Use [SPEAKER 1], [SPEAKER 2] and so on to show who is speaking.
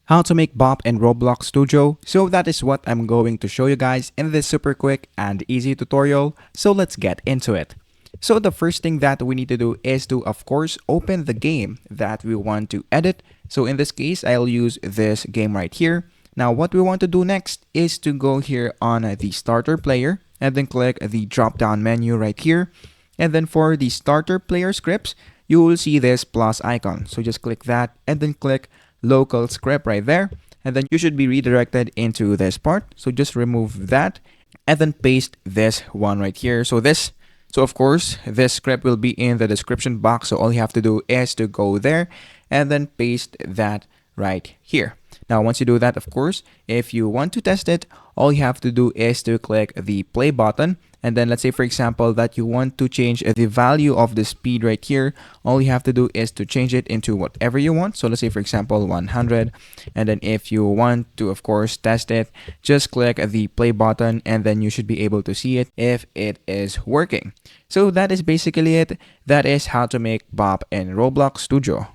[SPEAKER 1] how to make Bop in Roblox Studio. So that is what I'm going to show you guys in this super quick and easy tutorial. So let's get into it. So the first thing that we need to do is to, of course, open the game that we want to edit. So in this case, I'll use this game right here. Now what we want to do next is to go here on the starter player and then click the drop down menu right here. And then for the starter player scripts, you will see this plus icon. So just click that and then click local script right there. And then you should be redirected into this part. So just remove that and then paste this one right here. So of course, this script will be in the description box. So all you have to do is to go there and then paste that right here. Now, once you do that, of course, if you want to test it, all you have to do is to click the play button. And then let's say, for example, that you want to change the value of the speed right here. All you have to do is to change it into whatever you want. So let's say, for example, 100. And then if you want to, of course, test it, just click the play button and then you should be able to see it if it is working. So that is basically it. That is how to make Bop in Roblox Studio.